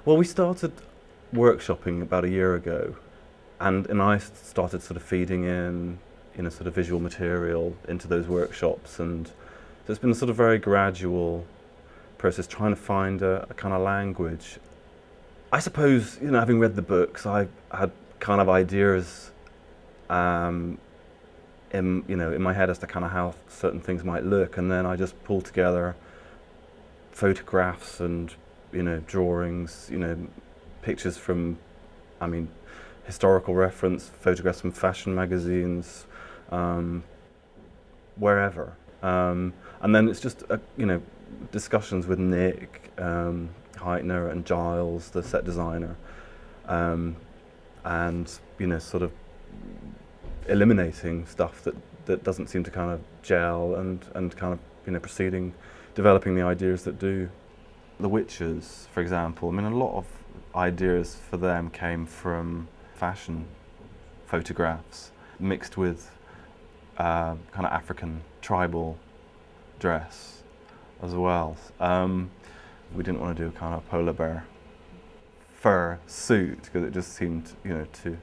Well, we started workshopping about a year ago, and I started sort of feeding in, sort of visual material into those workshops, and so it's been a sort of very gradual process trying to find a kind of language. I suppose, having read the books, I had kind of ideas um, in my head as to kind of how certain things might look, and then I just pulled together photographs and drawings, pictures from, I mean, historical reference, photographs from fashion magazines, um, wherever, and then it's just discussions with Nick Heitner and Giles, the set designer, and sort of eliminating stuff that doesn't seem to kind of gel, and kind of proceeding, developing the ideas that do. The Witches, for example, I mean, a lot of ideas for them came from fashion photographs mixed with kind of African tribal dress as well. We didn't want to do a kind of polar bear fur suit because it just seemed, to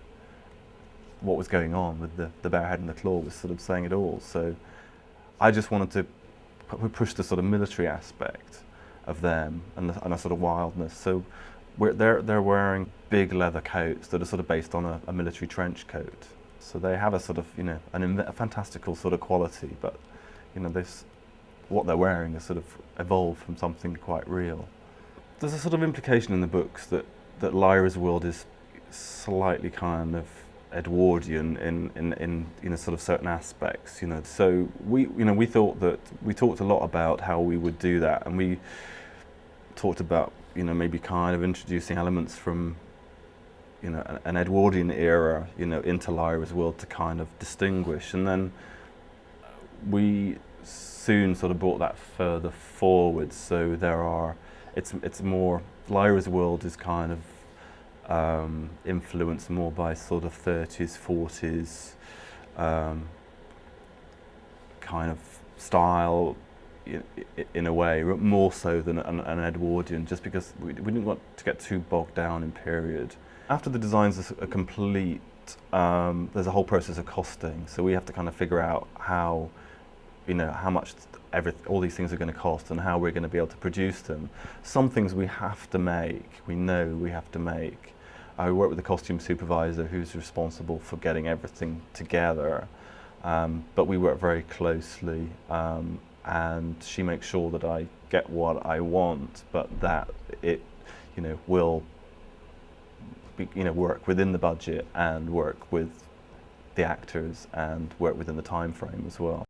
what was going on with the bear head and the claw was sort of saying it all. So I just wanted to push the sort of military aspect of them and a sort of wildness. So they're wearing big leather coats that are sort of based on a military trench coat. So they have a sort of, a fantastical sort of quality, but this, what they're wearing is sort of evolved from something quite real. There's a sort of implication in the books that Lyra's world is slightly kind of Edwardian in sort of certain aspects, So we thought that we talked a lot about how we would do that, and we talked about maybe kind of introducing elements from an Edwardian era into Lyra's world to kind of distinguish, and then we soon sort of brought that further forward. So it's more, Lyra's world is kind of influenced more by sort of 30s, 40s kind of style in a way, more so than an Edwardian, just because we didn't want to get too bogged down in period. After the designs are complete, there's a whole process of costing, so we have to kind of figure out how much all these things are going to cost and how we're going to be able to produce them. Some things we have to make, we know we have to make. I work with the costume supervisor who's responsible for getting everything together, but we work very closely, and she makes sure that I get what I want, but that it will be, work within the budget and work with the actors and work within the time frame as well.